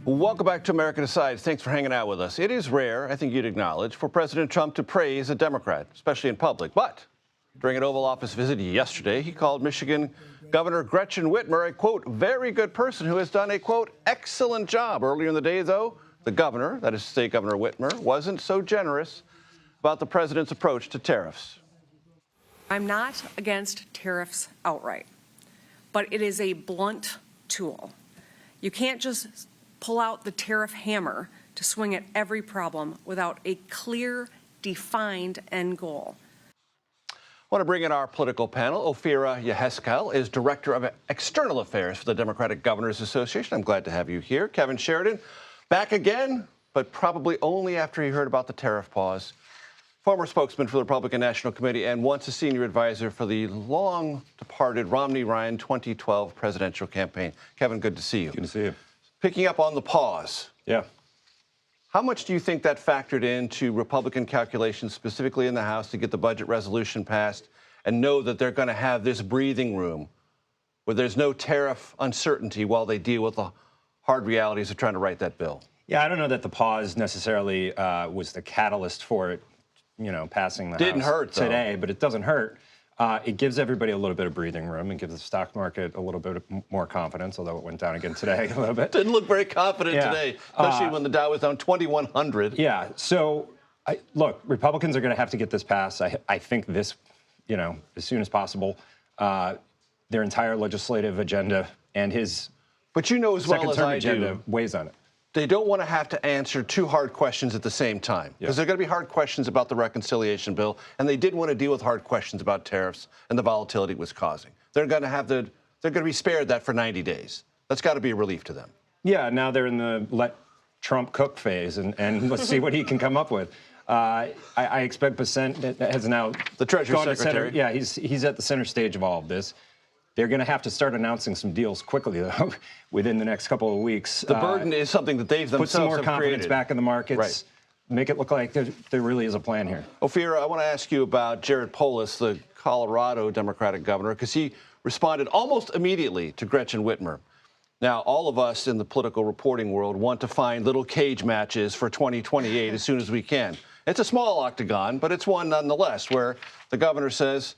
Welcome back to America Decides. Thanks for hanging out with us. It is rare, I think you'd acknowledge, for President Trump to praise a Democrat, especially in public. But during an Oval Office visit yesterday, he called Michigan Governor Gretchen Whitmer a, quote, very good person who has done a, quote, excellent job. Earlier in the day, though, the governor, that is State Governor Whitmer, wasn't so generous about the president's approach to tariffs. I'm not against tariffs outright, but it is a blunt tool. You can't just pull out the tariff hammer to swing at every problem without a clear, defined end goal. I want to bring in our political panel. Ofirah Yheskel is Director of External Affairs for the Democratic Governors Association. I'm glad to have you here. Kevin Sheridan, back again, but probably only after he heard about the tariff pause. Former spokesman for the Republican National Committee and once a senior advisor for the long-departed Romney-Ryan 2012 presidential campaign. Kevin, good to see you. Good to see you. Picking up on the pause. Yeah. How much do you think that factored into Republican calculations, specifically in the House, to get the budget resolution passed and know that they're going to have this breathing room where there's no tariff uncertainty while they deal with the hard realities of trying to write that bill? Yeah, I don't know that the pause necessarily was the catalyst for it, passing the Didn't House hurt, though. Today, but it doesn't hurt. It gives everybody a little bit of breathing room and gives the stock market a little bit more confidence, although it went down again today a little bit. Didn't look very confident today, especially when the Dow was down 2,100. Yeah, so, look, Republicans are going to have to get this passed. I think this, as soon as possible. Their entire legislative agenda and his but you know as well as I agenda do, weighs on it. They don't want to have to answer two hard questions at the same time, because they're going to be hard questions about the reconciliation bill, and they didn't want to deal with hard questions about tariffs and the volatility it was causing. They're going to be spared that for 90 days. That's got to be a relief to them. Yeah, now they're in the let Trump cook phase, and let's see what he can come up with. I expect Bessent has now the Treasury Secretary. Yeah, he's at the center stage of all of this. They're going to have to start announcing some deals quickly, though, within the next couple of weeks. The burden is something that they've themselves put some more have confidence created. Back in the markets. Right. Make it look like there really is a plan here. Ofirah, I want to ask you about Jared Polis, the Colorado Democratic governor, because he responded almost immediately to Gretchen Whitmer. Now, all of us in the political reporting world want to find little cage matches for 2028 as soon as we can. It's a small octagon, but it's one nonetheless, where the governor says,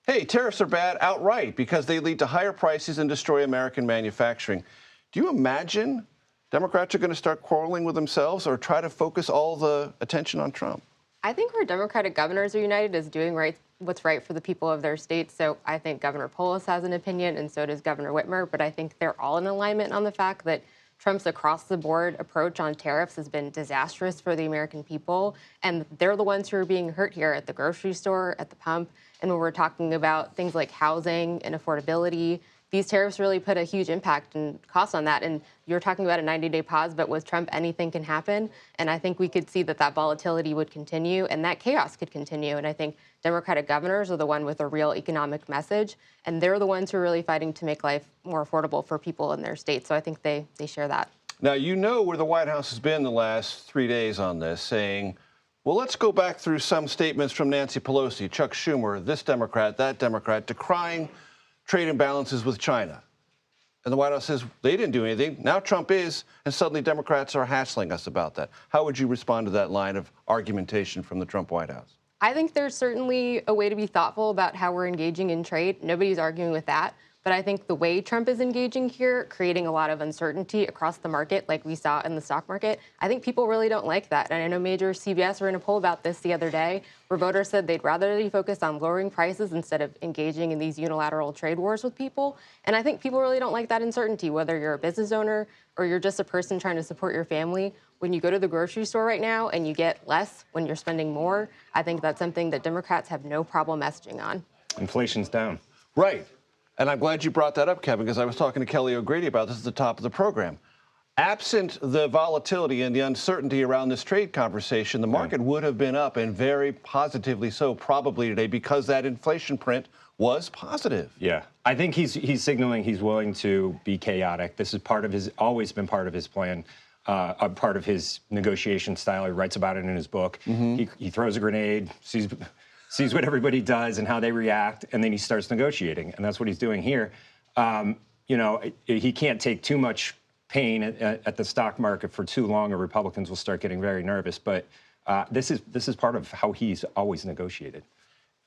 hey, tariffs are bad outright because they lead to higher prices and destroy American manufacturing. Do you imagine Democrats are going to start quarreling with themselves or try to focus all the attention on Trump? I think where Democratic governors are united is doing what's right for the people of their states. So I think Governor Polis has an opinion, and so does Governor Whitmer. But I think they're all in alignment on the fact that Trump's across-the-board approach on tariffs has been disastrous for the American people, and they're the ones who are being hurt here at the grocery store, at the pump, and when we're talking about things like housing and affordability. These tariffs really put a huge impact and cost on that. And you're talking about a 90-day pause, but with Trump, anything can happen. And I think we could see that volatility would continue and that chaos could continue. And I think Democratic governors are the one with a real economic message, and they're the ones who are really fighting to make life more affordable for people in their states. So I think they share that. Now, you know where the White House has been the last 3 days on this, saying, well, let's go back through some statements from Nancy Pelosi, Chuck Schumer, this Democrat, that Democrat, decrying trade imbalances with China. And the White House says they didn't do anything. Now Trump is, and suddenly Democrats are hassling us about that. How would you respond to that line of argumentation from the Trump White House? I think there's certainly a way to be thoughtful about how we're engaging in trade. Nobody's arguing with that. But I think the way Trump is engaging here, creating a lot of uncertainty across the market, like we saw in the stock market, I think people really don't like that. And I know major CBS were in a poll about this the other day, where voters said they'd rather be focused on lowering prices instead of engaging in these unilateral trade wars with people. And I think people really don't like that uncertainty, whether you're a business owner or you're just a person trying to support your family. When you go to the grocery store right now and you get less when you're spending more, I think that's something that Democrats have no problem messaging on. Inflation's down. Right. And I'm glad you brought that up, Kevin, because I was talking to Kelly O'Grady about this at the top of the program. Absent the volatility and the uncertainty around this trade conversation, the market would have been up, and very positively so, probably today, because that inflation print was positive. Yeah, I think he's signaling he's willing to be chaotic. This is always been part of his plan, a part of his negotiation style. He writes about it in his book. He throws a grenade, sees what everybody does and how they react, and then he starts negotiating. And that's what he's doing here. He can't take too much pain at the stock market for too long, or Republicans will start getting very nervous. But this is part of how he's always negotiated.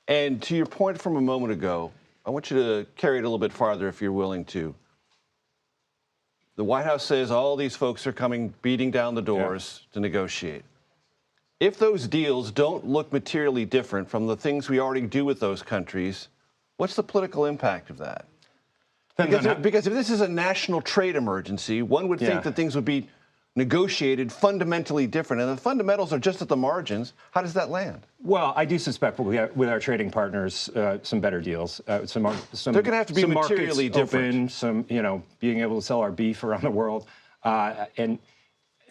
And to your point from a moment ago, I want you to carry it a little bit farther if you're willing to. The White House says all these folks are coming beating down the doors to negotiate. If those deals don't look materially different from the things we already do with those countries, what's the political impact of that? Because if this is a national trade emergency, one would think that things would be negotiated fundamentally different, and the fundamentals are just at the margins. How does that land? Well, I do suspect we have, with our trading partners, some better deals. They're going to have to be materially different. Open, some, being able to sell our beef around the world, and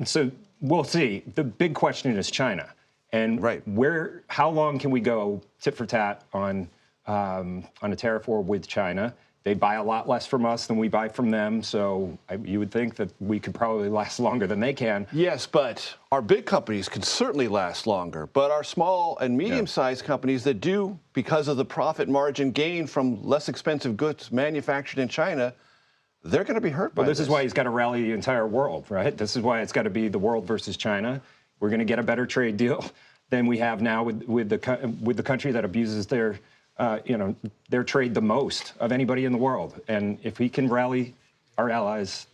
so we'll see. The big question is China, and how long can we go tit for tat on a tariff war with China? They buy a lot less from us than we buy from them, so you would think that we could probably last longer than they can. Yes, but our big companies can certainly last longer. But our small and medium-sized companies that do, because of the profit margin gain from less expensive goods manufactured in China, they're going to be hurt by this. This is why he's got to rally the entire world, right? This is why it's got to be the world versus China. We're going to get a better trade deal than we have now with the country that abuses their trade the most of anybody in the world. And if we can rally our allies,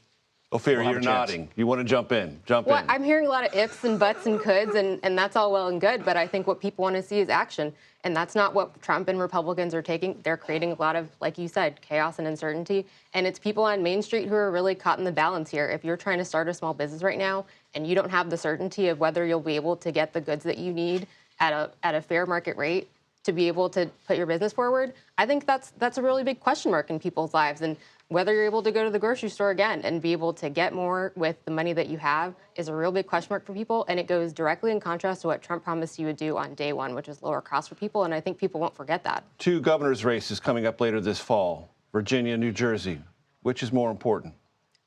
Ofirah, you're nodding. You want to jump in? Jump in. I'm hearing a lot of ifs and buts and coulds, and that's all well and good, but I think what people want to see is action. And that's not what Trump and Republicans are taking. They're creating a lot of, like you said, chaos and uncertainty. And it's people on Main Street who are really caught in the balance here. If you're trying to start a small business right now and you don't have the certainty of whether you'll be able to get the goods that you need at a fair market rate to be able to put your business forward, I think that's a really big question mark in people's lives. And whether you're able to go to the grocery store again and be able to get more with the money that you have is a real big question mark for people. And it goes directly in contrast to what Trump promised he would do on day one, which is lower costs for people. And I think people won't forget that. 2 governor's races coming up later this fall, Virginia, New Jersey. Which is more important?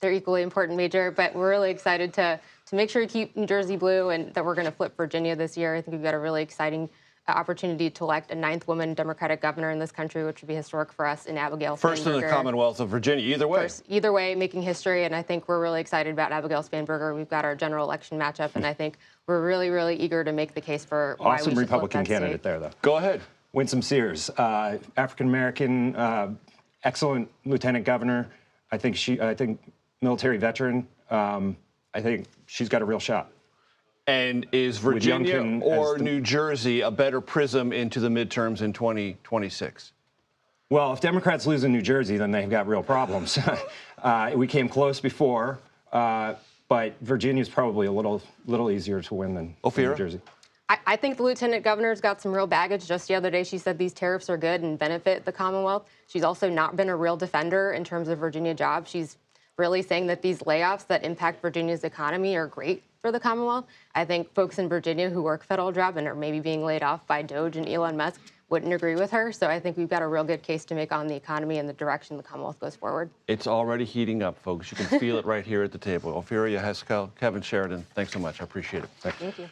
They're equally important, Major, but we're really excited to make sure to keep New Jersey blue and that we're going to flip Virginia this year. I think we've got a really exciting opportunity to elect a 9th woman Democratic governor in this country, which would be historic for us in Abigail Spanberger. First in the Commonwealth of Virginia, either way. Either way, making history, and I think we're really excited about Abigail Spanberger. We've got our general election matchup, and I think we're really, really eager to make the case for why we should awesome Republican flip that candidate state. there, though. Go ahead. Winsome Sears, African-American, excellent lieutenant governor. I think military veteran. I think she's got a real shot. And is Virginia or New Jersey a better prism into the midterms in 2026? Well, if Democrats lose in New Jersey, then they've got real problems. We came close before, but Virginia's probably a little easier to win than New Jersey. I think the lieutenant governor's got some real baggage. Just the other day, she said these tariffs are good and benefit the Commonwealth. She's also not been a real defender in terms of Virginia jobs. She's really saying that these layoffs that impact Virginia's economy are great for the Commonwealth. I think folks in Virginia who work federal job and are maybe being laid off by Doge and Elon Musk wouldn't agree with her. So I think we've got a real good case to make on the economy and the direction the Commonwealth goes forward. It's already heating up, folks. You can feel it right here at the table. Ofirah, Yheskel, Kevin Sheridan, thanks so much. I appreciate it. Thank you.